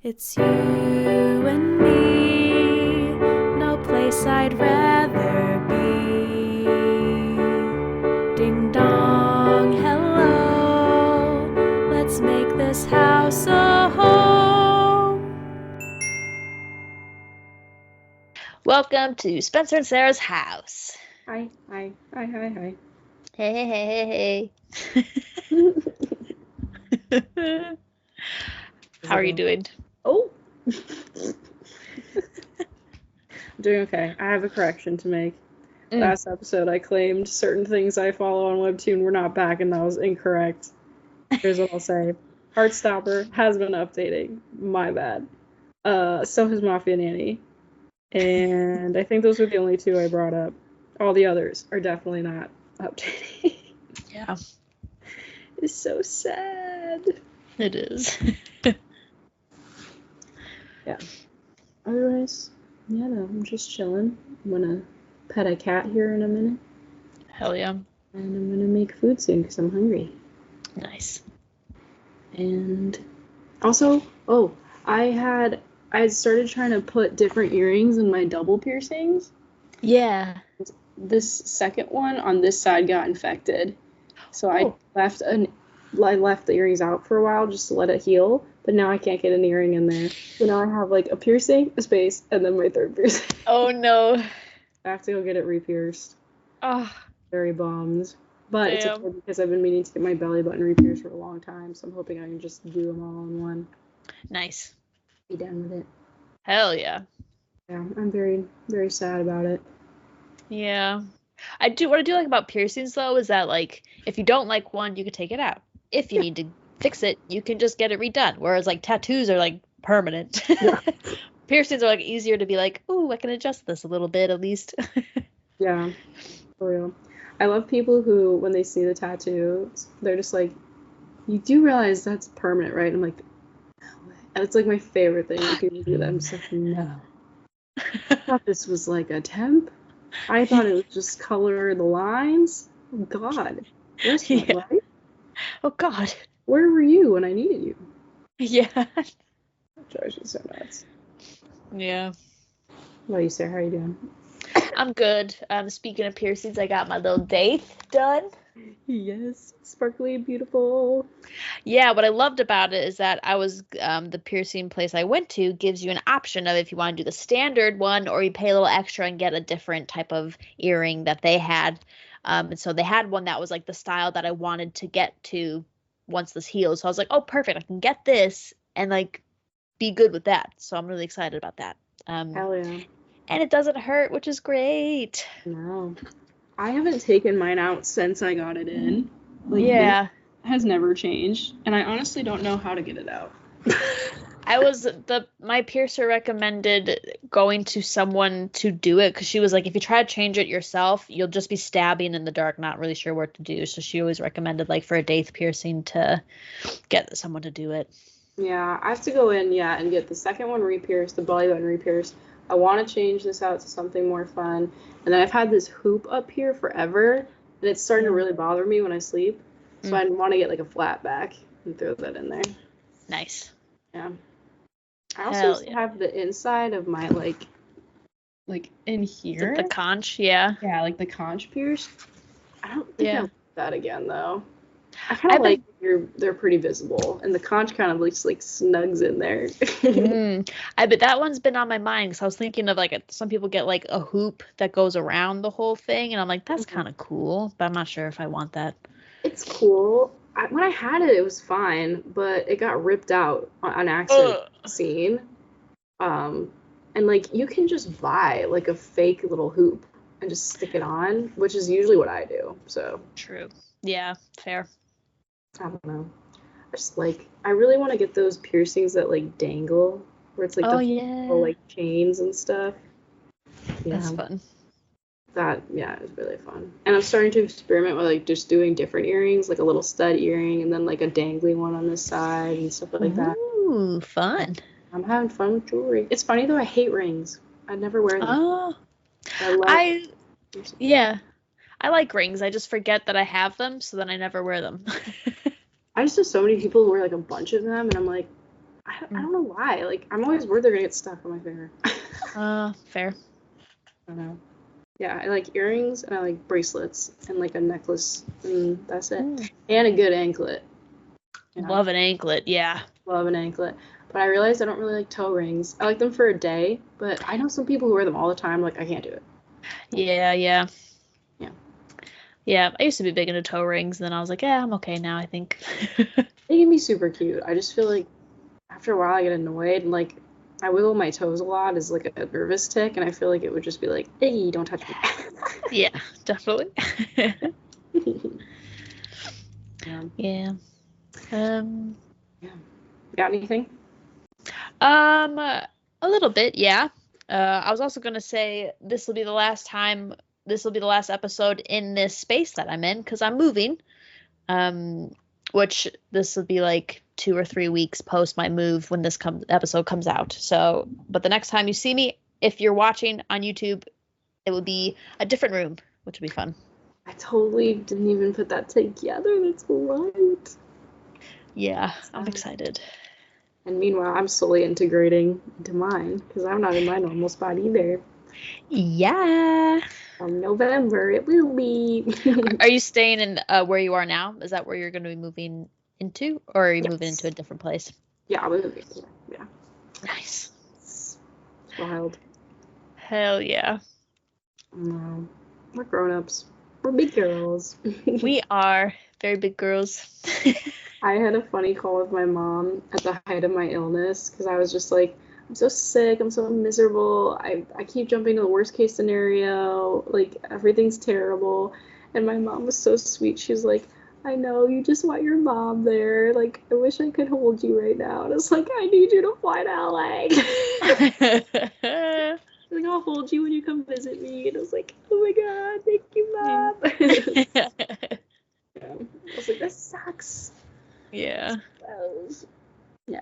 It's you and me, no place I'd rather be. Ding dong, hello, let's make this house a home. Welcome to Spencer and Sarah's house. Hi. Hey, hey, hey, hey, hey. How are you doing? Oh! I'm doing okay. I have a correction to make. Last episode, I claimed certain things I follow on Webtoon were not back, and that was incorrect. Here's what I'll say. Heartstopper has been updating. My bad. So has Mafia Nanny. And I think those were the only two I brought up. All the others are definitely not updating. Yeah. It's so sad. It is. Yeah. Otherwise, yeah, no, I'm just chilling. I'm gonna pet a cat here in a minute. Hell yeah. And I'm gonna make food soon because I'm hungry. Nice. And also, I had started trying to put different earrings in my double piercings. Yeah. This second one on this side got infected. So I left the earrings out for a while just to let it heal, but now I can't get an earring in there. So now I have like a piercing, a space, and then my third piercing. Oh no. I have to go get it re-pierced. Oh. Very bummed. But Damn. It's okay because I've been meaning to get my belly button re-pierced for a long time, so I'm hoping I can just do them all in one. Nice. Be done with it. Hell yeah. Yeah, I'm very, very sad about it. Yeah. What I do like about piercings though is that like if you don't like one, you can take it out. If you need to fix it, you can just get it redone. Whereas like tattoos are like permanent. Yeah. Piercings are like easier to be like, ooh, I can adjust this a little bit at least. Yeah, for real. I love people who, when they see the tattoos, they're just like, you do realize that's permanent, right? And I'm like, no way. And it's like my favorite thing when people do that. I'm just like, no. I thought this was like a temp. I thought it was just color the lines. Oh, God. Where's my life? Oh, God. Where were you when I needed you? Yeah. That drives me so nuts. Yeah. What about you, Sarah? How are you doing? I'm good. Speaking of piercings, I got my little date done. Yes, sparkly, beautiful. Yeah, what I loved about it is that the piercing place I went to gives you an option of if you want to do the standard one or you pay a little extra and get a different type of earring that they had. And so they had one that was like the style that I wanted to get to once this heals. So I was like, oh, perfect. I can get this and like be good with that. So I'm really excited about that. Hell yeah. And it doesn't hurt, which is great. No. I haven't taken mine out since I got it in. Like, yeah. This has never changed, and I honestly don't know how to get it out. My piercer recommended going to someone to do it because she was like, if you try to change it yourself, you'll just be stabbing in the dark, not really sure what to do. So she always recommended like for a daith piercing to get someone to do it. Yeah, I have to go in, and get the second one re-pierced, the belly button re-pierced. I want to change this out to something more fun. And then I've had this hoop up here forever, and it's starting to really bother me when I sleep. So I want to get like a flat back and throw that in there. Nice. Yeah. I also have the inside of my like in here. The conch, yeah. Yeah, like the conch pierced. I don't think I like that again though. I kind of like they're pretty visible, and the conch kind of looks like snugs in there. I bet that one's been on my mind because I was thinking of like some people get like a hoop that goes around the whole thing, and I'm like, that's kind of cool, but I'm not sure if I want that. It's cool. When I had it, it was fine, but it got ripped out on accident. Scene. And like you can just buy like a fake little hoop and just stick it on, which is usually what I do. So true. Yeah, fair. I don't know. I really want to get those piercings that like dangle, where it's like little, like chains and stuff. Yeah. That's fun. It's really fun. And I'm starting to experiment with like just doing different earrings, like a little stud earring and then like a dangly one on this side and stuff like that. Ooh, fun. I'm having fun with jewelry. It's funny though, I hate rings. I never wear them. Oh. I like rings. I just forget that I have them, so then I never wear them. I just know so many people who wear like a bunch of them, and I'm like, I I don't know why. Like, I'm always worried they're gonna get stuck on my finger. Fair. I don't know. Yeah, I like earrings and I like bracelets and like a necklace and that's it. And a good anklet. You know? Love an anklet, yeah. Love an anklet. But I realized I don't really like toe rings. I like them for a day, but I know some people who wear them all the time. Like, I can't do it. Yeah. Yeah. Yeah, I used to be big into toe rings, and then I was like, yeah, I'm okay now, I think. They can be super cute. I just feel like after a while I get annoyed and like I wiggle my toes a lot as like a nervous tick, and I feel like it would just be like, hey, don't touch me. Yeah, definitely. Yeah. Yeah. Got anything? A little bit, yeah. I was also gonna say this will be the last episode in this space that I'm in because I'm moving. Which this will be like 2 or 3 weeks post my move when this episode comes out. So, but the next time you see me, if you're watching on YouTube, it will be a different room, which will be fun. I totally didn't even put that together. That's right. Yeah, I'm excited. And meanwhile, I'm slowly integrating into mine because I'm not in my normal spot either. Yeah. November, it will be. Are you staying in where you are now? Is that where you're going to be moving into, or are you moving into a different place? Yeah, I'm moving. Yeah. Nice. It's wild. Hell yeah. We're grown-ups. We're big girls. We are very big girls. I had a funny call with my mom at the height of my illness because I was just like, I'm so sick, I'm so miserable, I keep jumping to the worst case scenario, like everything's terrible. And my mom was so sweet. She was like, I know, you just want your mom there. Like, I wish I could hold you right now. And it's like, I need you to fly to LA. Like, I'll hold you when you come visit me. And I was like, oh my god, thank you, Mom. Yeah. I was like, this sucks. Yeah. Yeah.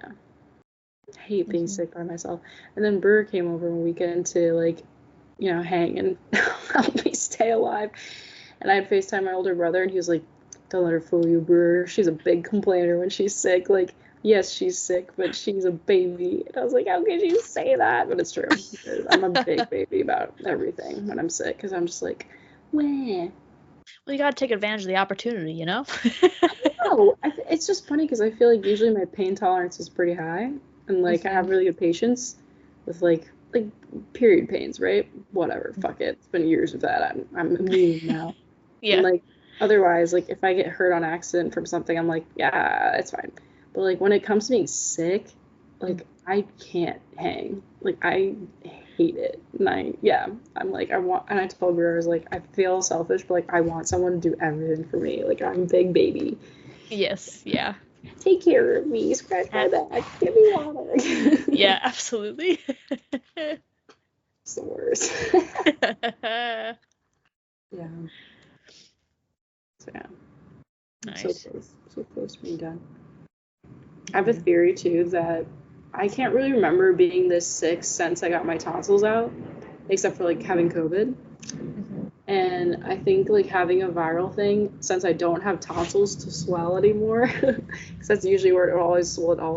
I hate being sick by myself. And then Burr came over one weekend to, like, you know, hang and help me stay alive. And I had FaceTime my older brother, and he was like, don't let her fool you, Burr. She's a big complainer when she's sick. Like, yes, she's sick, but she's a baby. And I was like, how could you say that? But it's true. I'm a big baby about everything when I'm sick, because I'm just like, wah. Well, you gotta take advantage of the opportunity, you know? No, it's just funny because I feel like usually my pain tolerance is pretty high, and like I have really good patience with like period pains, right? Whatever, fuck it. It's been years of that. I'm immune now. Yeah. And like otherwise, like if I get hurt on accident from something, I'm like, yeah, it's fine. But like when it comes to being sick, like I can't hang. Like I hate it. And I'm like, I told her, I was like, I feel selfish, but like I want someone to do everything for me. Like I'm a big baby. Yes, yeah. Take care of me, scratch my back, give me water. Yeah, absolutely. It's the worst. Yeah. So yeah. Nice. So close to being done. I have a theory too that I can't really remember being this sick since I got my tonsils out, except for like having COVID. And I think like having a viral thing, since I don't have tonsils to swell anymore, because that's usually where it all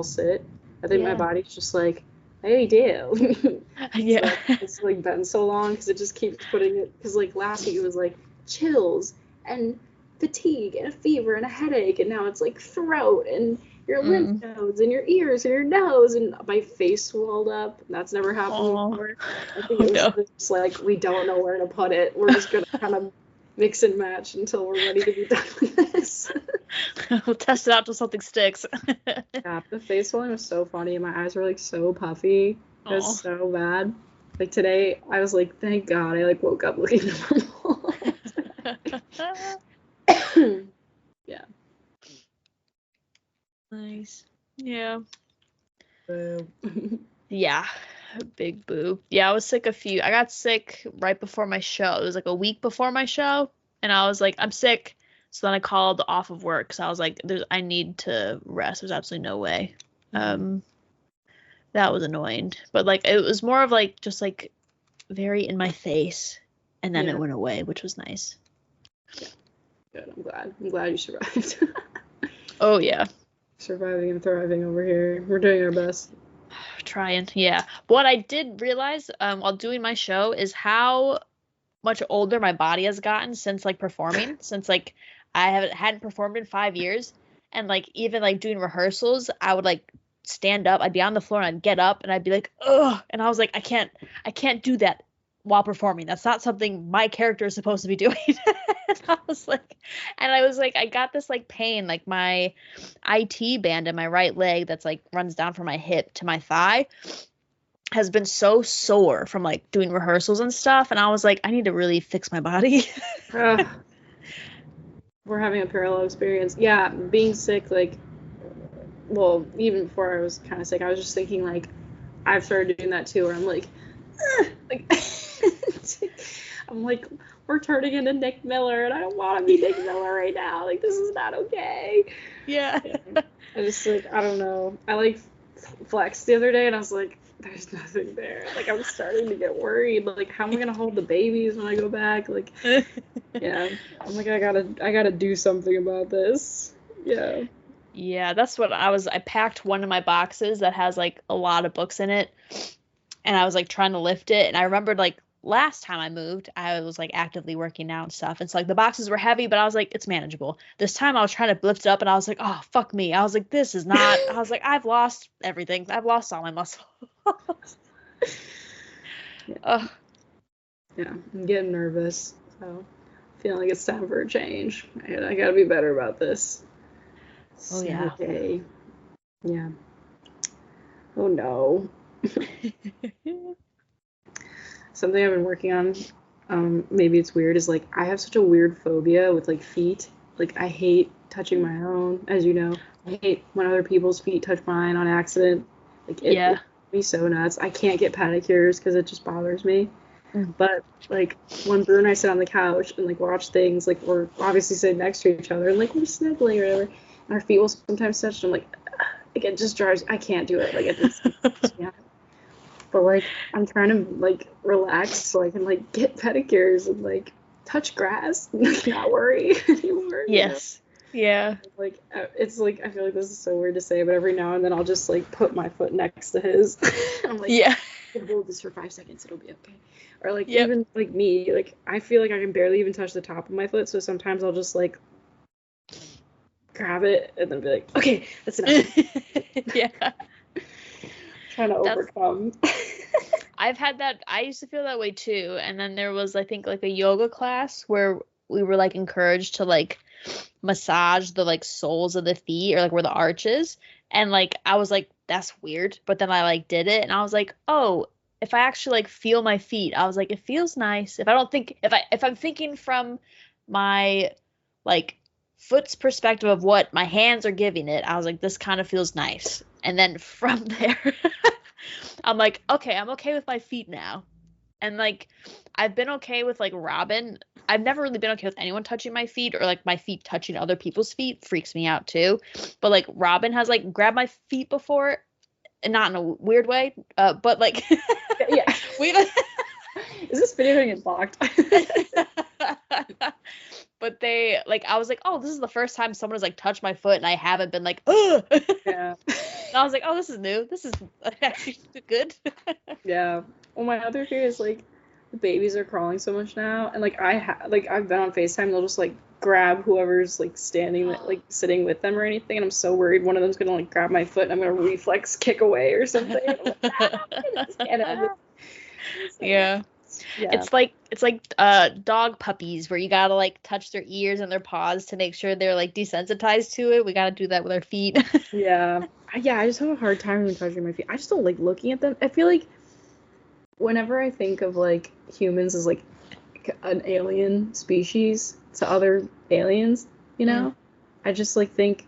sit. I think my body's just like, hey, do. Yeah. So it's like been so long because it just keeps putting it. Because like last week it was like chills and fatigue and a fever and a headache, and now it's like throat and your lymph nodes and your ears and your nose, and my face swelled up. That's never happened before. I think it was just like we don't know where to put it. We're just gonna kind of mix and match until we're ready to be done with this. We'll test it out till something sticks. Yeah, the face swelling was so funny. My eyes were like so puffy. It was so bad. Like today, I was like, thank God I like woke up looking normal. Yeah. Nice. Yeah. Boo. Yeah. Big boo. Yeah, I got sick right before my show. It was like a week before my show, and I was like, I'm sick. So then I called off of work because I was like, I need to rest. There's absolutely no way. That was annoying. But like it was more of like just like very in my face, and then it went away, which was nice. Yeah. Good. I'm glad you survived. Oh yeah. Surviving and thriving over here. We're doing our best. Trying, yeah. What I did realize while doing my show is how much older my body has gotten since like performing. Since like I hadn't performed in 5 years, and like even like doing rehearsals, I would like stand up. I'd be on the floor and I'd get up and I'd be like, ugh, and I was like, I can't do that while performing. That's not something my character is supposed to be doing. And I was like, I got this like pain, like my IT band in my right leg that's like runs down from my hip to my thigh has been so sore from like doing rehearsals and stuff. And I was like, I need to really fix my body. We're having a parallel experience. Yeah, being sick, like, well, even before I was kind of sick, I was just thinking, like, I've started doing that too, where I'm like, I'm like, we're turning into Nick Miller, and I don't want to be Nick Miller right now. Like, this is not okay. Yeah. I just, like, I don't know. I, like, flexed the other day, and I was like, there's nothing there. Like, I'm starting to get worried. Like, how am I going to hold the babies when I go back? Like, yeah. I'm like, I gotta do something about this. Yeah. Yeah, that's what I packed one of my boxes that has like a lot of books in it, and I was like trying to lift it, and I remembered like last time I moved, I was like actively working out and stuff. And so like the boxes were heavy, but I was like, it's manageable. This time I was trying to lift it up and I was like, oh, fuck me. I was like, this is not, I was like, I've lost everything. I've lost all my muscle. Yeah. Yeah, I'm getting nervous. So feeling like it's time for a change. I gotta be better about this. Oh, yeah. Okay. Yeah. Oh no. Something I've been working on, maybe it's weird, is like I have such a weird phobia with like feet. Like I hate touching my own, as you know. I hate when other people's feet touch mine on accident. Like it makes me so nuts. I can't get pedicures because it just bothers me. But like when Brew and I sit on the couch and like watch things, like we're obviously sitting next to each other and like we're snuggling or whatever, and our feet will sometimes touch, and I'm like it just drives. I can't do it. Like it just yeah. But like I'm trying to like relax so I can like get pedicures and like touch grass and like, not worry anymore. Yes. You know? Yeah. Like it's like I feel like this is so weird to say, but every now and then I'll just like put my foot next to his. I'm like, yeah, I can hold this for 5 seconds. It'll be okay. Or like even like me, like I feel like I can barely even touch the top of my foot, so sometimes I'll just like grab it and then be like, okay, that's enough. Yeah. Trying to overcome. I've had that. I used to feel that way too. And then there was, I think, like a yoga class where we were like encouraged to like massage the like soles of the feet or like where the arches. And like I was like, that's weird. But then I like did it and I was like, oh, if I actually like feel my feet, I was like, it feels nice. If I'm thinking from my like foot's perspective of what my hands are giving it, I was like, this kind of feels nice. And then from there, I'm like, okay, I'm okay with my feet now. And like, I've been okay with like Robin. I've never really been okay with anyone touching my feet or like my feet touching other people's feet. Freaks me out too. But like Robin has like grabbed my feet before, and not in a weird way, but like, yeah. Is this video gonna get blocked? But they like, I was like, oh, this is the first time someone has like touched my foot and I haven't been like, ugh. Yeah. And I was like, oh, this is new. This is actually good. Yeah. Well, my other fear is like the babies are crawling so much now, and like I've been on FaceTime. They'll just like grab whoever's like standing, like sitting with them or anything, and I'm so worried one of them's gonna like grab my foot and I'm gonna reflex kick away or something. Yeah. It's like dog puppies where you gotta like touch their ears and their paws to make sure they're like desensitized to it. We gotta do that with our feet. Yeah, I just have a hard time when touching my feet. I just don't like looking at them. I feel like whenever I think of like humans as like an alien species to other aliens, you know, I just like think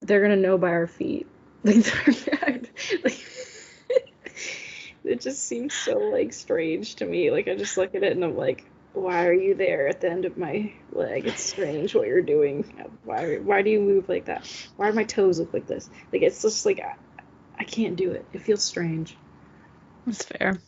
they're gonna know by our feet. Like it just seems so like strange to me. Like I just look at it and I'm like, why are you there at the end of my leg? It's strange what you're doing. Why do you move like that? Why do my toes look like this? Like it's just like I can't do it. It feels strange. That's fair.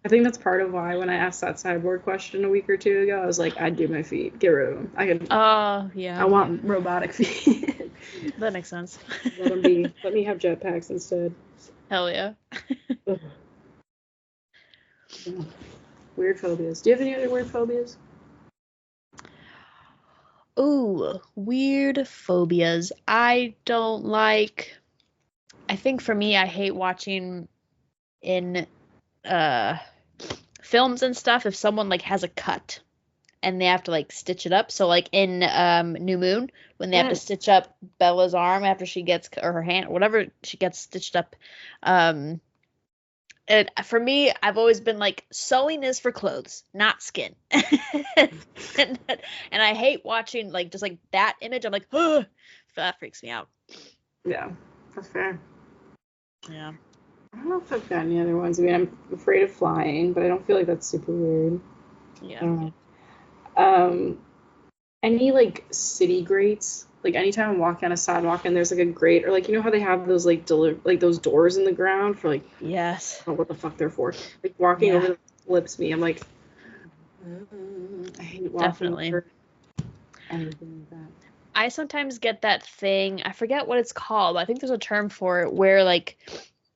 I think that's part of why when I asked that cyborg question a week or two ago, I was like, I'd do my feet. Get rid of them. Yeah. I want robotic feet. That makes sense. Let them be. Let me have jetpacks instead. Hell yeah. Ugh. Yeah. Weird phobias. Do you have any other weird phobias? Ooh, weird phobias. I think for me, I hate watching in films and stuff if someone like has a cut and they have to like stitch it up. So like in New Moon when they have to stitch up Bella's arm after she gets or her hand, whatever she gets stitched up. And for me, I've always been like sewing is for clothes, not skin. and I hate watching like just like that image. I'm like, oh, that freaks me out. Yeah, that's fair. Yeah. I don't know if I've got any other ones. I mean, I'm afraid of flying, but I don't feel like that's super weird. Yeah. Any like city grates? Like anytime I'm walking on a sidewalk and there's like a grate, or like you know how they have those like like those doors in the ground for like Yes. I don't know what the fuck they're for. Like walking over them flips me. I'm like, I hate walking Definitely. over anything like that. I sometimes get that thing. I forget what it's called. But I think there's a term for it where like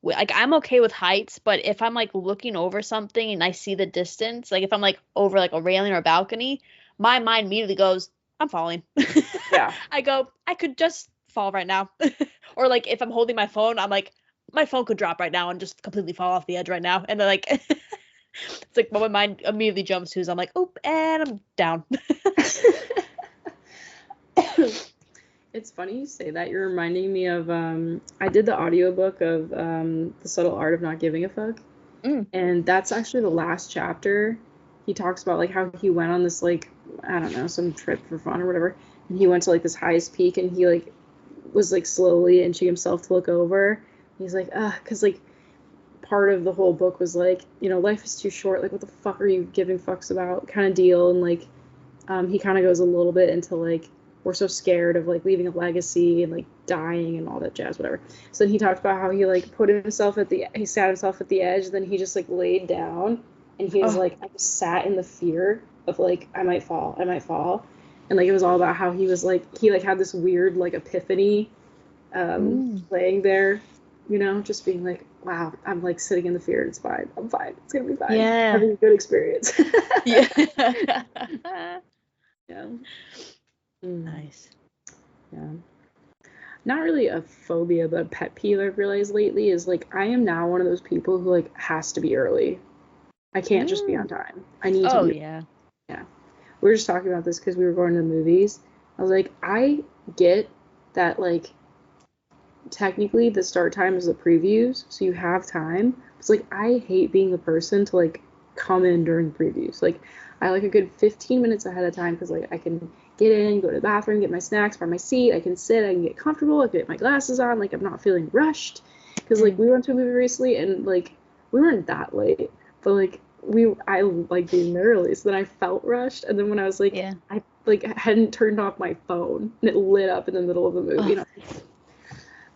I'm okay with heights, but if I'm like looking over something and I see the distance, like if I'm like over like a railing or a balcony, my mind immediately goes, I'm falling. Yeah. I go, I could just fall right now. Or like if I'm holding my phone, I'm like, my phone could drop right now and just completely fall off the edge right now. And then like it's like what my mind immediately jumps to is I'm like, oh, and I'm down. It's funny you say that. You're reminding me of I did the audiobook of The Subtle Art of Not Giving a Fuck. And that's actually the last chapter. He talks about like how he went on this like I don't know, some trip for fun or whatever. And he went to like this highest peak and he like was like slowly inching himself to look over. He's like, because like part of the whole book was like, you know, life is too short, like what the fuck are you giving fucks about kind of deal. And like he kind of goes a little bit into like we're so scared of like leaving a legacy and like dying and all that jazz, whatever. So then he talked about how he like he sat himself at the edge, then he just like laid down and he was like, I just sat in the fear of like I might fall. And like it was all about how he was like he like had this weird like epiphany laying there, you know, just being like, wow, I'm like sitting in the fear, it's fine. I'm fine. It's gonna be fine. Yeah. Having a good experience. Yeah. Yeah. Nice. Yeah. Not really a phobia, but a pet peeve I've realized lately is like I am now one of those people who like has to be early. I can't just be on time. I need to be. Yeah. Yeah. We were just talking about this because we were going to the movies. I was like, I get that like technically the start time is the previews, so you have time. It's like I hate being the person to like come in during previews. Like I like a good 15 minutes ahead of time because like I can get in, go to the bathroom, get my snacks, find my seat, I can sit, I can get comfortable, I can get my glasses on, like I'm not feeling rushed. Because like we went to a movie recently and like we weren't that late, but like I like being there early, so then I felt rushed, and then when I was like I like hadn't turned off my phone and it lit up in the middle of the movie, and I was like,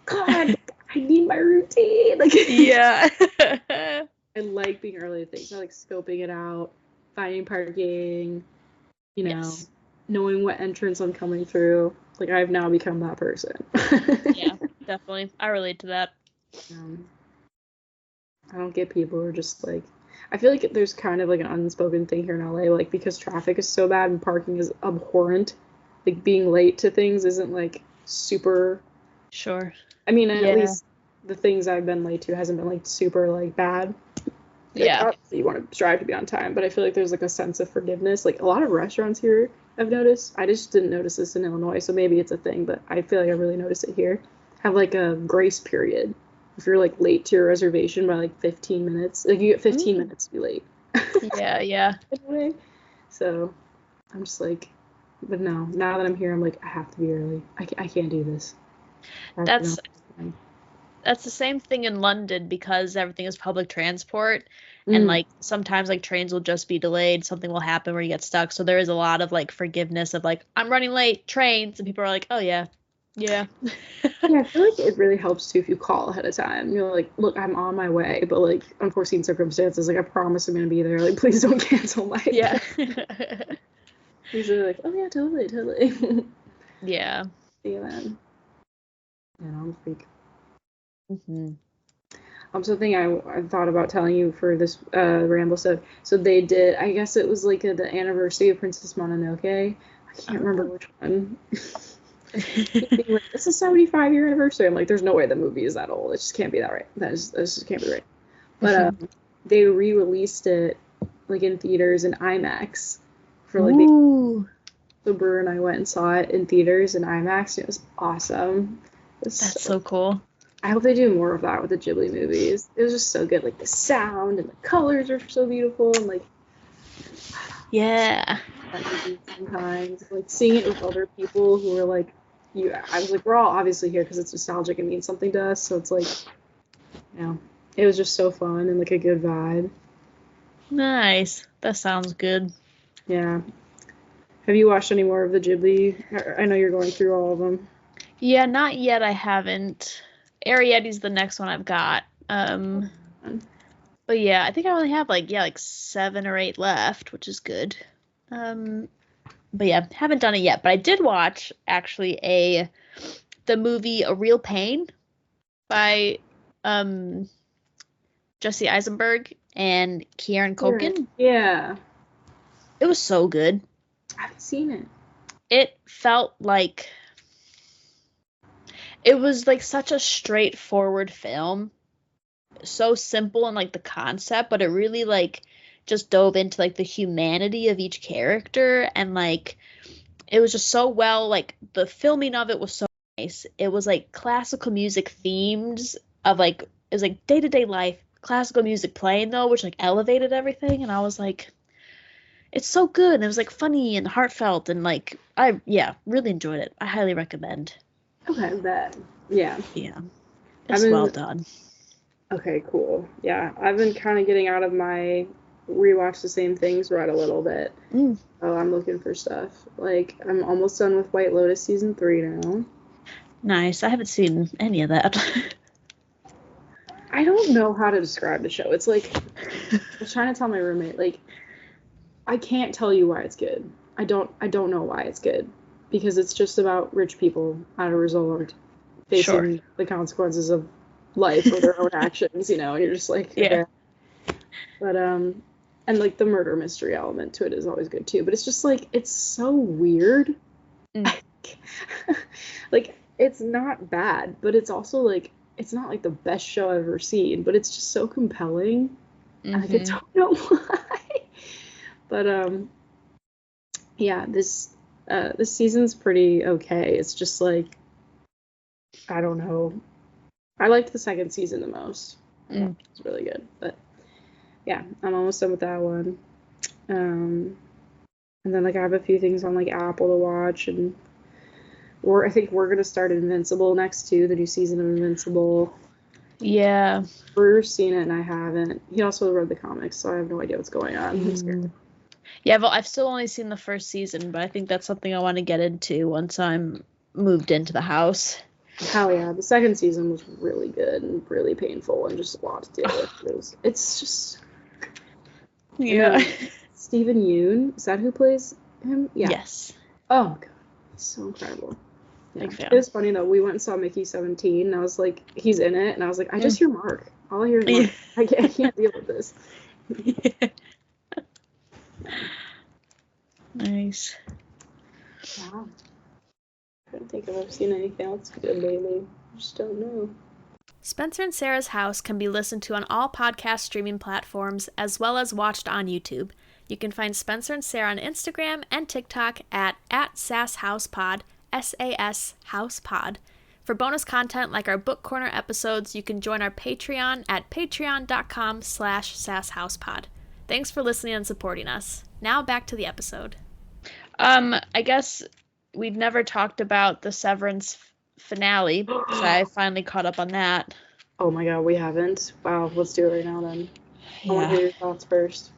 God, I need my routine. Like Yeah. I like being early to things. I like scoping it out, finding parking, you know, knowing what entrance I'm coming through. Like I've now become that person. Yeah, definitely. I relate to that. I don't get people who are just like I feel like there's kind of like an unspoken thing here in LA, like because traffic is so bad and parking is abhorrent, like being late to things isn't like super Sure. I mean, at least the things I've been late to hasn't been like super like bad. Like, obviously you want to strive to be on time, but I feel like there's like a sense of forgiveness. Like a lot of restaurants here, I've noticed. I just didn't notice this in Illinois, so maybe it's a thing, but I feel like I really noticed it here. Have like a grace period. If you're like late to your reservation by like 15 minutes, like you get 15 minutes to be late. Yeah. Anyway, so I'm just but no, now that I'm here, I'm like, I have to be early. I can't do this. That's the same thing in London because everything is public transport and like sometimes like trains will just be delayed, something will happen where you get stuck, so there is a lot of like forgiveness of like I'm running late, trains, and people are like, oh yeah, Yeah. Yeah, I feel like it really helps too if you call ahead of time. You're like, look, I'm on my way, but like unforeseen circumstances, like I promise I'm gonna be there. Like, please don't cancel my Yeah. Usually like, oh yeah, totally. Yeah. See you then. Yeah, I'm a freak. Mm-hmm. Something I thought about telling you for this ramble stuff. So they did, I guess it was like the anniversary of Princess Mononoke. I can't remember which one. Being like, it's a 75-year anniversary. I'm like, there's no way the movie is that old. It just can't be that right. That just can't be right. But they re-released it like in theaters in IMAX for like Ooh. so Brewer and I went and saw it in theaters in IMAX. And it was awesome. That's so cool. I hope they do more of that with the Ghibli movies. It was just so good. Like the sound and the colors are so beautiful and like yeah. Sometimes like seeing it with other people who are like I was like, we're all obviously here because it's nostalgic and means something to us. So it's like, it was just so fun and like a good vibe. Nice. That sounds good. Yeah. Have you watched any more of the Ghibli? I know you're going through all of them. Yeah, not yet. I haven't. Arrietty's the next one I've got. But yeah, I think I only have like 7 or 8 left, which is good. But yeah, haven't done it yet. But I did watch actually the movie A Real Pain by Jesse Eisenberg and Kieran Culkin. Yeah. It was so good. I haven't seen it. It felt like it was like such a straightforward film. So simple in like the concept, but it really like just dove into like the humanity of each character, and like it was just so well, like the filming of it was so nice. It was like classical music themes of like, it was like day-to-day life, classical music playing though, which like elevated everything, and I was like, it's so good. And it was like funny and heartfelt, and like I really enjoyed it. I highly recommend. Okay, bet. Yeah. Yeah. It's well done. Okay, cool. Yeah, I've been kind of getting out of my rewatch the same things rut a little bit. Oh, I'm looking for stuff. Like, I'm almost done with White Lotus season 3 now. Nice. I haven't seen any of that. I don't know how to describe the show. It's like, I was trying to tell my roommate, like, I can't tell you why it's good. I don't know why it's good. Because it's just about rich people at a resort facing the consequences of life or their own actions, and you're just like, okay. But and like the murder mystery element to it is always good too, but it's just like, it's so weird. Like, it's not bad, but it's also like, it's not like the best show I've ever seen, but it's just so compelling. Like, I don't know why. But yeah, this season's pretty okay. It's just like, I don't know. I liked the second season the most. It's really good. But yeah, I'm almost done with that one. And then like I have a few things on like Apple to watch, and I think we're gonna start Invincible next too, the new season of Invincible. Yeah. Bruce's seen it and I haven't. He also read the comics, so I have no idea what's going on. I'm scared. Yeah, well, I've still only seen the first season, but I think that's something I want to get into once I'm moved into the house. Hell yeah, the second season was really good and really painful and just a lot to deal with. It's just... Yeah. Stephen Yeun, is that who plays him? Yeah. Yes. Oh my god, he's so incredible. Yeah. It was funny though, we went and saw Mickey 17 and I was like, he's in it, and I was like, I just hear Mark. All I hear is Mark. I can't deal with this. Nice. Wow. I don't think I've seen anything else good lately. I just don't know. Spencer and Sarah's House can be listened to on all podcast streaming platforms as well as watched on YouTube. You can find Spencer and Sarah on Instagram and TikTok at @SASHousePod, S-A-S HousePod. For bonus content like our Book Corner episodes, you can join our Patreon at patreon.com/SASHousePod. Thanks for listening and supporting us. Now back to the episode. I guess we've never talked about the Severance finale, so I finally caught up on that. Oh my god, we haven't? Wow, let's do it right now then. Yeah. I want to hear your thoughts first.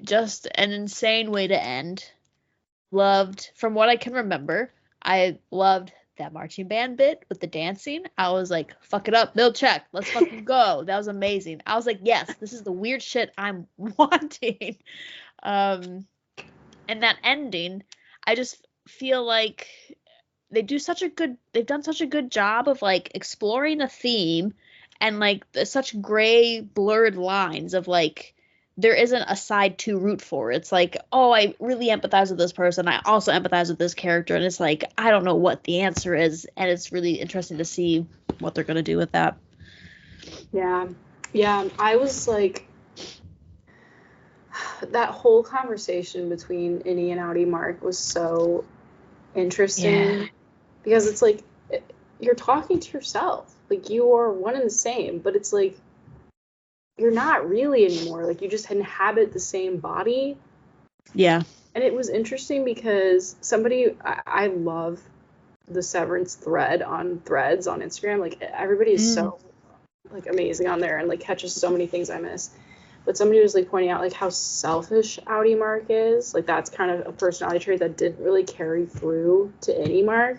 Just an insane way to end. loved, from what I can remember, I loved that marching band bit with the dancing. I was like, fuck it up, Bill, check. Let's fucking go. That was amazing. I was like, yes, this is the weird shit I'm wanting. And that ending, I just feel like they've done such a good job of like exploring a theme and like such gray blurred lines of like there isn't a side to root for. It's like, oh, I really empathize with this person. I also empathize with this character. And it's like, I don't know what the answer is. And it's really interesting to see what they're going to do with that. Yeah. Yeah. I was like, that whole conversation between Innie and Outie Mark was so interesting. Yeah. Because it's like, you're talking to yourself. Like, you are one and the same. But it's like, you're not really anymore. Like, you just inhabit the same body. Yeah. And it was interesting because I love the Severance thread on Threads on Instagram. Like, everybody is so, like, amazing on there and, like, catches so many things I miss. But somebody was, like, pointing out, like, how selfish Outie Mark is. Like, that's kind of a personality trait that didn't really carry through to Innie Mark.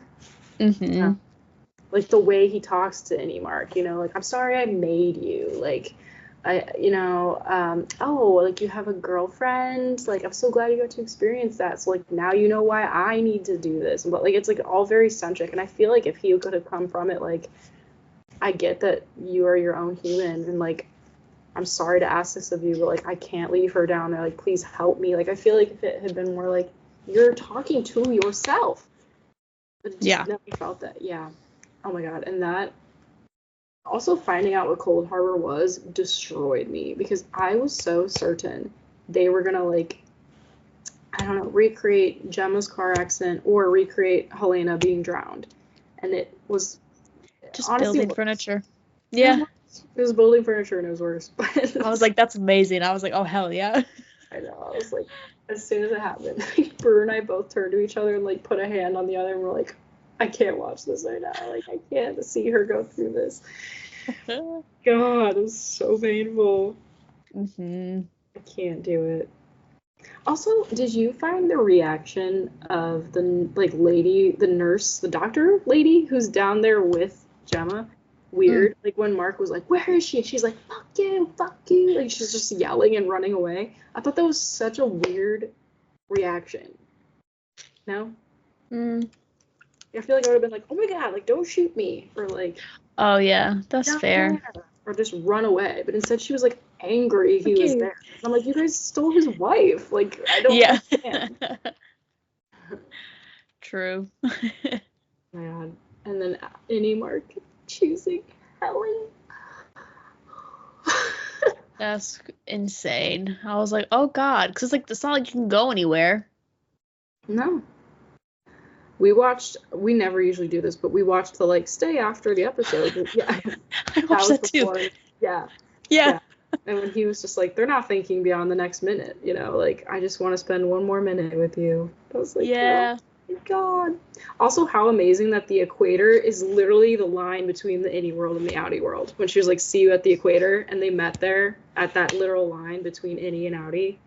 Mm-hmm. Like, the way he talks to Innie Mark, you know, like, I'm sorry I made you. Like, oh, like, you have a girlfriend, like, I'm so glad you got to experience that, so, like, now you know why I need to do this. But, like, it's, like, all very centric, and I feel like if he could have come from it, like, I get that you are your own human, and, like, I'm sorry to ask this of you, but, like, I can't leave her down there, like, please help me. Like, I feel like if it had been more like, you're talking to yourself, but just Yeah. never felt that. Yeah. Oh my god. And that also, finding out what Cold Harbor was destroyed me, because I was so certain they were gonna, like, I don't know, recreate Gemma's car accident or recreate Helena being drowned. And it was Just honestly building worse. furniture. Yeah. It was building furniture and it was worse. I was like, that's amazing. I was like, oh, hell yeah. I know. I was like, as soon as it happened, like, Brew and I both turned to each other and, like, put a hand on the other, and we're like, I can't watch this right now. Like, I can't see her go through this. God, it was so painful. Mm-hmm. I can't do it. Also, did you find the reaction of the, like, lady, the nurse, the doctor lady who's down there with Gemma weird? Like, when Mark was like, where is she? And she's like, fuck you, fuck you. Like, she's just yelling and running away. I thought that was such a weird reaction. No? I feel like I would have been like, oh my god, like, don't shoot me. Or, like, Oh, yeah. That's down fair. there. Or just run away. But instead she was, like, angry he was Okay. there. And I'm like, you guys stole his wife. Like, I don't Yeah. understand. True. Man. And then Innie Mark choosing Helen. That's insane. I was like, oh god, because it's like it's not like you can go anywhere. No. We never usually do this, but we watched the, like, stay after the episode. Yeah. I watched that too. Yeah. And when he was just like, they're not thinking beyond the next minute, you know, like, I just want to spend one more minute with you. I was like, Yeah. oh my god. Also, how amazing that the equator is literally the line between the Innie world and the Outie world. When she was like, see you at the equator, and they met there at that literal line between Innie and Outie.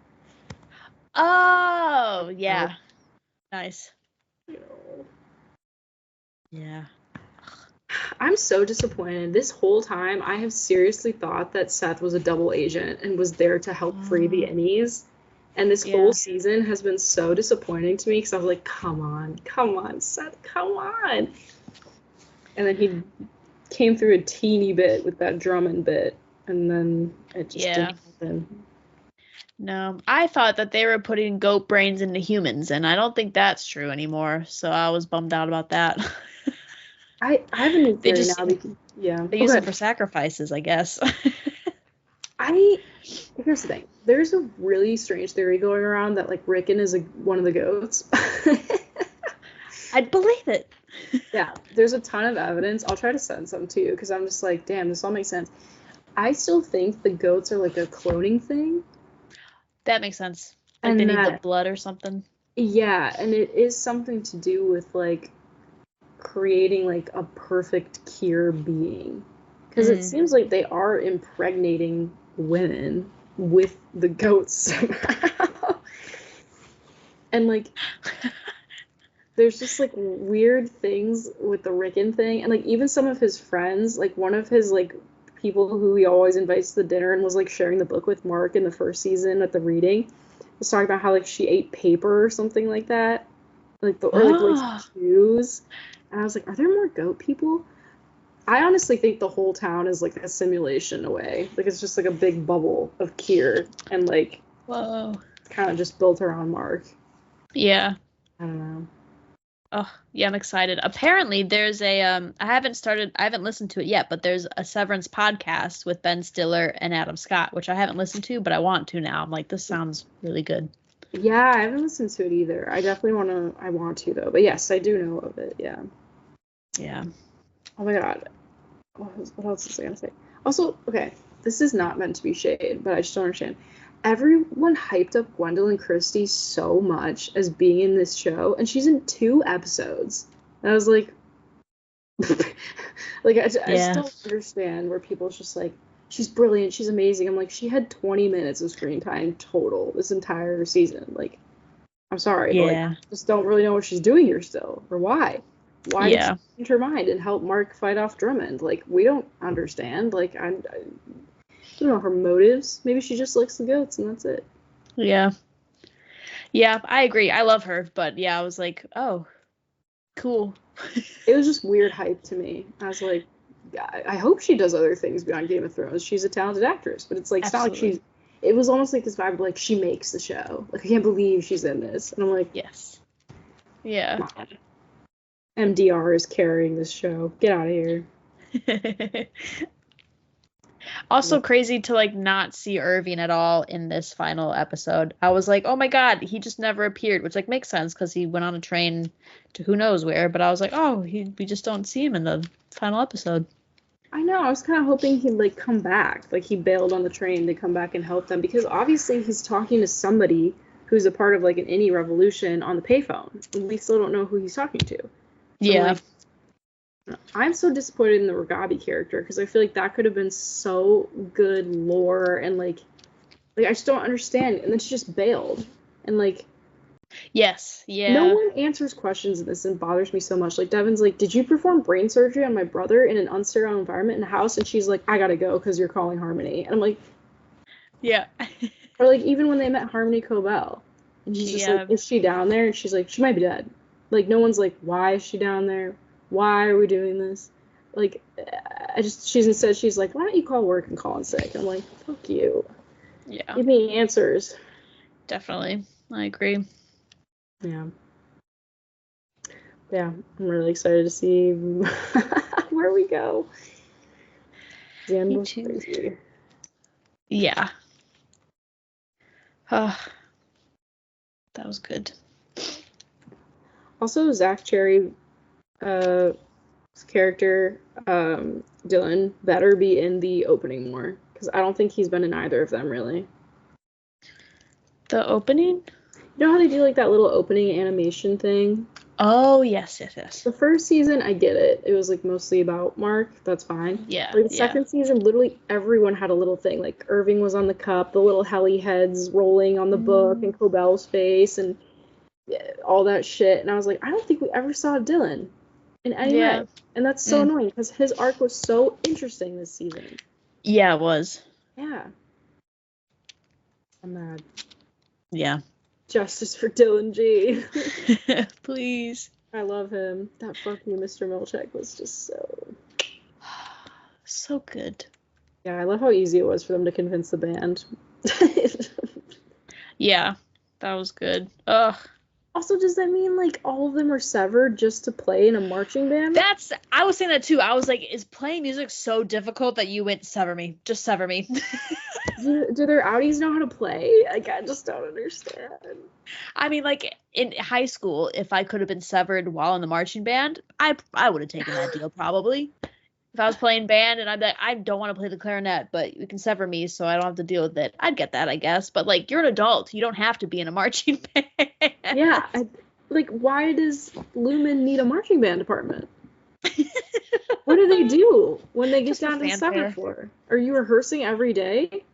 Oh, yeah. Nice. You know. Yeah. I'm so disappointed. This whole time, I have seriously thought that Seth was a double agent and was there to help free the Innies. And this whole season has been so disappointing to me, because I was like, come on, Seth, come on. And then he came through a teeny bit with that Drummond bit, and then it just didn't happen. No, I thought that they were putting goat brains into humans, and I don't think that's true anymore. So I was bummed out about that. I have a new theory now. They use them for sacrifices, I guess. Here's the thing. There's a really strange theory going around that, like, Rickon is one of the goats. I'd believe it. Yeah, there's a ton of evidence. I'll try to send some to you, because I'm just like, damn, this all makes sense. I still think the goats are, like, a cloning thing. That makes sense. Like, and they need the blood or something. Yeah, and it is something to do with, like, creating, like, a perfect cure being. Because it seems like they are impregnating women with the goats somehow. And like there's just like weird things with the Rickon thing, and like even some of his friends, like one of his like people who he always invites to the dinner and was like sharing the book with Mark in the first season at the reading, was talking about how like she ate paper or something like that, like the or like the way she chews. And I was like, are there more goat people? I honestly think the whole town is like a simulation in a way. Like it's just like a big bubble of Kier, and like Whoa. kind of just built around Mark. Yeah. I don't know. Oh, yeah, I'm excited. Apparently there's a I haven't listened to it yet, but there's a Severance podcast with Ben Stiller and Adam Scott, which I haven't listened to, but I want to now. I'm like, this sounds really good. Yeah, I haven't listened to it either. I definitely I want to though. But yes, I do know of it, yeah. Yeah. Oh my god. What else was I gonna say? Also, okay, this is not meant to be shade, but I just don't understand. Everyone hyped up Gwendolyn Christie so much as being in this show, and she's in 2 episodes. And I was like, like I just don't understand where people's just like, she's brilliant, she's amazing. I'm like, she had 20 minutes of screen time total this entire season. Like, I'm sorry, but like, I just don't really know what she's doing here still, or why. Why did she change her mind and help Mark fight off Drummond? Like, we don't understand. Like, I don't know her motives. Maybe she just likes the goats and that's it. Yeah. Yeah, I agree. I love her, but yeah, I was like, oh, cool. It was just weird hype to me. I was like, I hope she does other things beyond Game of Thrones. She's a talented actress, but it's like, Absolutely. It's not like it was almost like this vibe of like, she makes the show. Like, I can't believe she's in this. And I'm like, yes. Yeah. MDR is carrying this show. Get out of here. Also crazy to like not see Irving at all in this final episode. I was like, oh my god, he just never appeared, which like makes sense because he went on a train to who knows where. But I was like, oh, we just don't see him in the final episode. I know. I was kind of hoping he'd like come back, like he bailed on the train to come back and help them, because obviously he's talking to somebody who's a part of like an indie revolution on the payphone, and we still don't know who he's talking to. So yeah. I'm so disappointed in the Ragabi character because I feel like that could have been so good lore, and like I just don't understand. And then she just bailed, and like yes, yeah. No one answers questions in this, and bothers me so much. Like Devin's like, did you perform brain surgery on my brother in an unsterile environment in the house? And she's like, I gotta go because you're calling Harmony. And I'm like, yeah. Or like even when they met Harmony Cobell, and she's just like, is she down there? And she's like, she might be dead. Like no one's like, why is she down there? Why are we doing this? Like, she's like, why don't you call work and call in sick? And I'm like, fuck you. Yeah. Give me answers. Definitely. I agree. Yeah. Yeah, I'm really excited to see where we go. The end was crazy. Yeah. That was good. Also, Zach Cherry character, Dylan, better be in the opening more, because I don't think he's been in either of them really. The opening? You know how they do like that little opening animation thing? Oh, yes. The first season, I get it. It was like mostly about Mark. That's fine. Yeah. Like the second season, literally everyone had a little thing. Like Irving was on the cup, the little heli heads rolling on the book, and Cobell's face, and all that shit. And I was like, I don't think we ever saw Dylan in any way. And that's so annoying because his arc was so interesting this season. Yeah, it was. Yeah. I'm mad. Yeah. Justice for Dylan G. Please. I love him. That fuck you, Mr. Milchek was just so good. Yeah, I love how easy it was for them to convince the band. Yeah, that was good. Ugh. Also, does that mean like all of them are severed just to play in a marching band? I was saying that too. I was like, is playing music so difficult that you went sever me? Just sever me. Do their outies know how to play? Like, I just don't understand. I mean, like in high school, if I could have been severed while in the marching band, I would have taken that deal probably. If I was playing band and I'm like, I don't want to play the clarinet, but you can sever me so I don't have to deal with it, I'd get that, I guess. But like, you're an adult, you don't have to be in a marching band. Yeah, like why does Lumen need a marching band department? What do they do when they get down to the seventh floor? Are you rehearsing every day?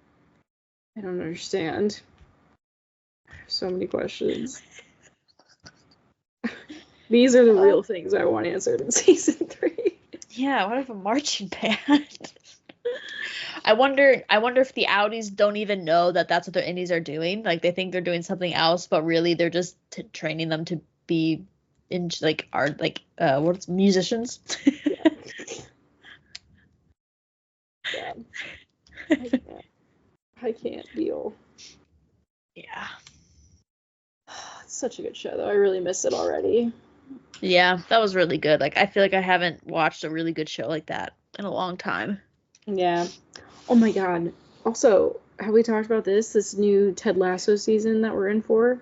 I don't understand. I have so many questions. These are the real things I want answered in season 3. Yeah, what if a marching band? I wonder if the Audis don't even know that that's what their indies are doing. Like they think they're doing something else, but really they're just training them to be in like art, like what's musicians. Yeah. I can't deal. Yeah. It's such a good show though. I really miss it already. Yeah, that was really good. Like I feel like I haven't watched a really good show like that in a long time. Yeah. Oh my god. Also, have we talked about this new Ted Lasso season that we're in for?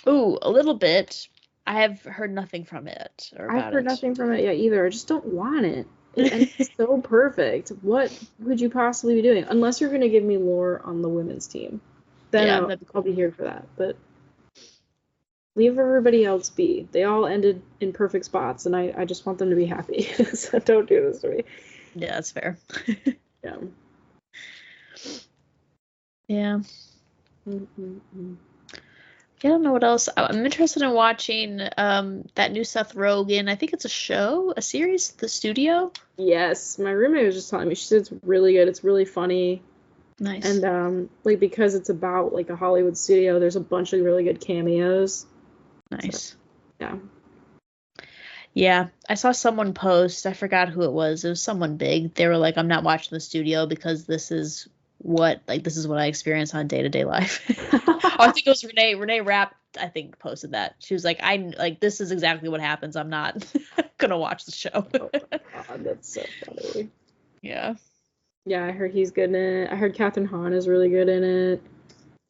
Ooh, a little bit. I have heard nothing from it or I've about heard it. nothing from it yet either. I just don't want it. And it's so perfect. What would you possibly be doing? Unless you're going to give me lore on the women's team. Then Yeah, I'll, that'd be I'll cool. be here for that. But leave everybody else be. They all ended in perfect spots, and I just want them to be happy. So don't do this to me. Yeah, that's fair. Yeah. Yeah. Mm-mm-mm. I don't know what else. I'm interested in watching that new Seth Rogen. I think it's a series, The Studio. Yes, my roommate was just telling me. She said it's really good. It's really funny. Nice. And like because it's about like a Hollywood studio, there's a bunch of really good cameos. Nice. So, yeah. Yeah, I saw someone post, I forgot who it was. It was someone big. They were like, I'm not watching The Studio because this is what I experience on day-to-day life. Oh, I think it was Renee Rapp, I think, posted that. She was like, this is exactly what happens. I'm not gonna watch the show. Oh my god, that's so funny. Yeah. Yeah, I heard he's good in it. I heard Catherine Hahn is really good in it.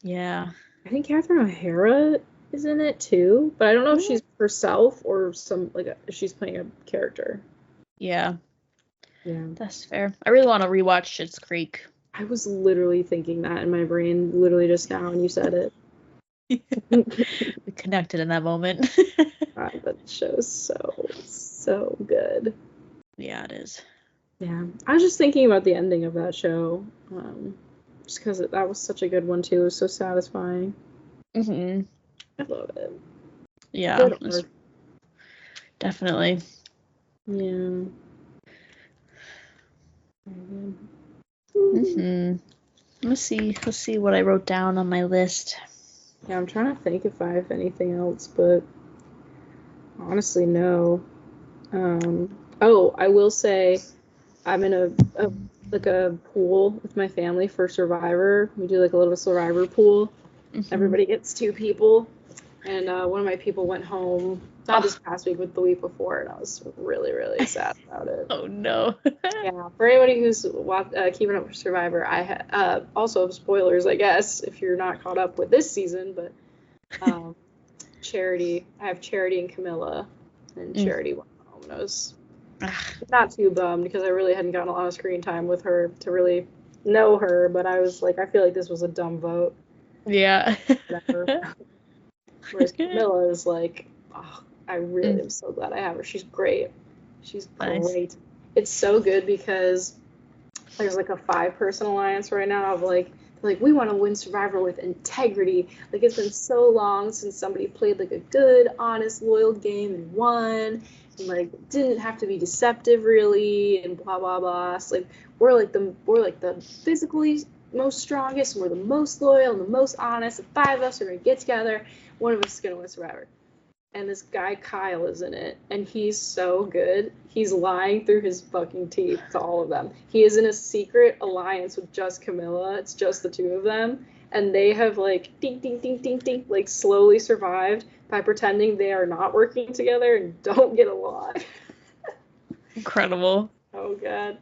Yeah. I think Catherine O'Hara is in it too, but I don't know if she's herself or if she's playing a character. Yeah. Yeah. That's fair. I really want to rewatch Schitt's Creek. I was literally thinking that in my brain literally just now when you said it. We connected in that moment. God, that show's so good. Yeah, it is. Yeah. I was just thinking about the ending of that show. Just because that was such a good one too. It was so satisfying. Mm-hmm. I love it. Yeah, Good art. definitely. Yeah. Mm-hmm. Let's see what I wrote down on my list. Yeah, I'm trying to think if I have anything else, but honestly, no. Oh, I will say I'm in a pool with my family for Survivor. We do like a little Survivor pool. Mm-hmm. Everybody gets 2 people, and one of my people went home not this past week, but the week before, and I was really, really sad about it. Oh no. Yeah, for anybody who's keeping up with Survivor, I also spoilers, I guess, if you're not caught up with this season, but Charity, I have Charity and Camilla, and Charity went home, and I was not too bummed because I really hadn't gotten a lot of screen time with her to really know her, but I was like, I feel like this was a dumb vote. Yeah. Whatever. Whereas Camilla is like, oh, I really am so glad I have her. She's great. She's great. Nice. It's so good because there's like a 5-person alliance right now of like we want to win Survivor with integrity. Like it's been so long since somebody played like a good, honest, loyal game and won, and like didn't have to be deceptive really, and blah blah blah. So like we're like the physically most strongest, and we're the most loyal and the most honest. The 5 of us are gonna get together. One of us is gonna win Survivor. And this guy Kyle is in it, and he's so good. He's lying through his fucking teeth to all of them. He is in a secret alliance with just Camilla. It's just the 2 of them, and they have like ding ding ding ding ding like slowly survived by pretending they are not working together and don't get along. Incredible. Oh god.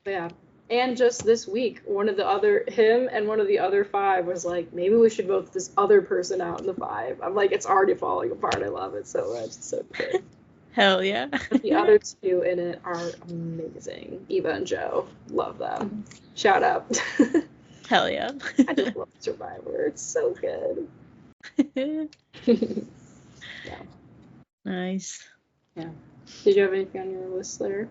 But yeah. And just this week, him and one of the other 5 was like, maybe we should vote this other person out in the 5. I'm like, it's already falling apart. I love it so much. It's so good. Hell yeah. But the other 2 in it are amazing. Eva and Joe. Love them. Shout out. Hell yeah. I just love Survivor. It's so good. Yeah. Nice. Yeah. Did you have anything on your list there?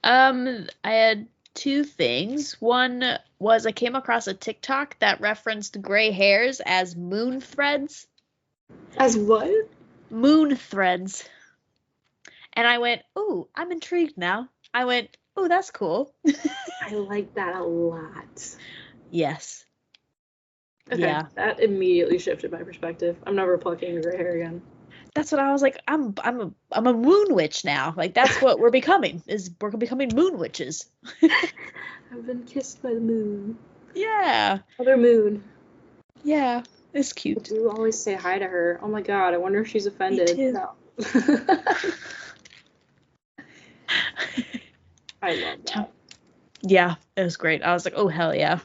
I had 2 things. One was I came across a TikTok that referenced gray hairs as moon threads. As what? moon threads. And I went, ooh, I'm intrigued now. I went, ooh, that's cool. I like that a lot. Yes. Okay, Yeah. that immediately shifted my perspective. I'm never plucking the gray hair again. That's what I was like. I'm a moon witch now. Like that's what we're becoming. We're becoming moon witches. I've been kissed by the moon. Yeah. Other moon. Yeah. It's I cute. do always say hi to her. Oh my god, I wonder if she's offended. Me too. No. I love that. Yeah, it was great. I was like, oh hell yeah.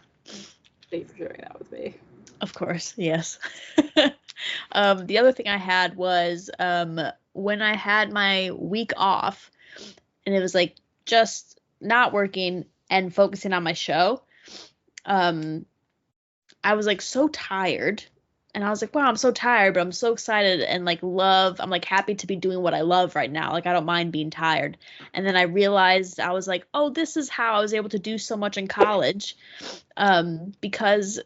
Thank you for sharing that with me. Of course, yes. The other thing I had was when I had my week off and it was like just not working and focusing on my show. I was like so tired and I was like, wow, I'm so tired, but I'm so excited and like I'm like happy to be doing what I love right now. Like I don't mind being tired. And then I realized I was like, oh, this is how I was able to do so much in college. Because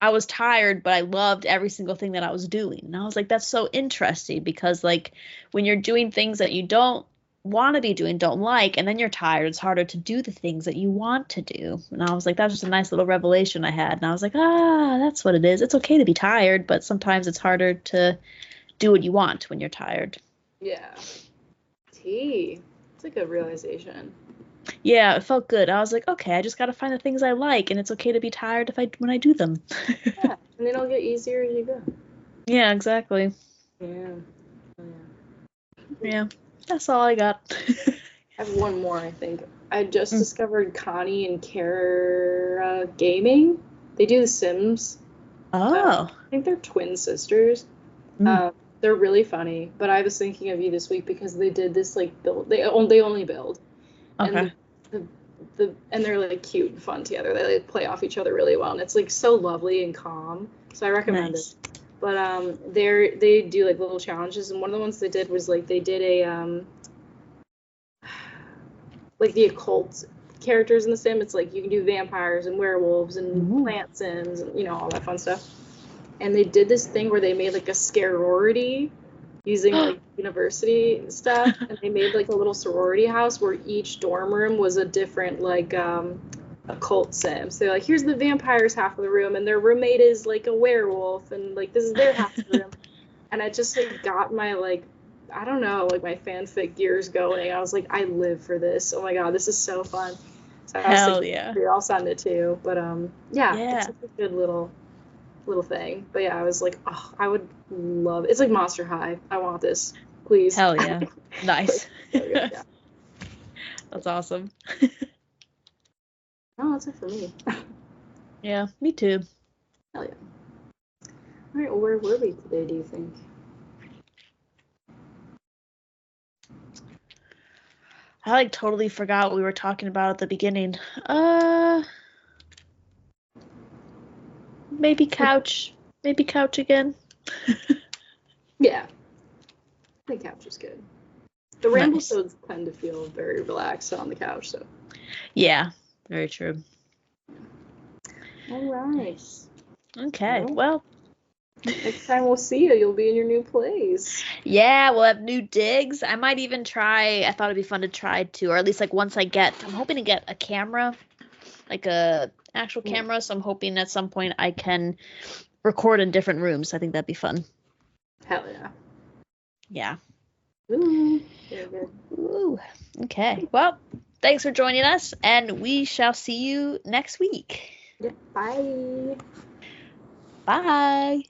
I was tired, but I loved every single thing that I was doing. And I was like, that's so interesting because like when you're doing things that you don't want to be doing, don't like, and then you're tired, it's harder to do the things that you want to do. And I was like, that was just a nice little revelation I had. And I was like, that's what it is. It's okay to be tired, but sometimes it's harder to do what you want when you're tired. Yeah. It's a good realization. Yeah, it felt good. I was like, okay, I just got to find the things I like, and it's okay to be tired when I do them. Yeah, and it'll get easier as you go. Yeah, exactly. Yeah. Yeah, that's all I got. I have one more, I think. I just discovered Connie and Kara Gaming. They do The Sims. Oh. I think they're twin sisters. They're really funny, but I was thinking of you this week because they did this like build. They only build. Okay. And they're like cute and fun together. They like play off each other really well, and it's like so lovely and calm. So I recommend it. But they do like little challenges, and one of the ones they did was like they did a like the occult characters in the sim. It's like you can do vampires and werewolves and plant sims and all that fun stuff. And they did this thing where they made like a sorority using like university stuff, and they made like a little sorority house where each dorm room was a different like occult sim. So like here's the vampires half of the room, and their roommate is like a werewolf, and like this is their half of the room. And I just like got my like I don't know like my fanfic gears going. I was like, I live for this. Oh my god, this is so fun. So Hell yeah. I'll send it too. But it's like a good little thing. But yeah, I was like, oh, I would love it. It's like Monster High. I want this, please. Hell yeah. Nice. So good, yeah. That's awesome. Oh, that's it for me. Yeah, me too. Hell yeah. All right, well, where were we today, do you think? I like totally forgot what we were talking about at the beginning. Maybe couch. Maybe couch again. Yeah. I think couch is good. The ramble-sodes tend to feel very relaxed on the couch, so. Yeah, very true. All right. Nice. Okay, well. Next time we'll see you, you'll be in your new place. Yeah, we'll have new digs. I might even try, I thought it'd be fun to try too, or at least like once I'm hoping to get a camera, like a actual camera, so I'm hoping at some point I can record in different rooms. I think that'd be fun. Hell yeah. Yeah. Ooh, very good. Ooh. Okay. Well, thanks for joining us, and we shall see you next week. Yeah, bye. Bye.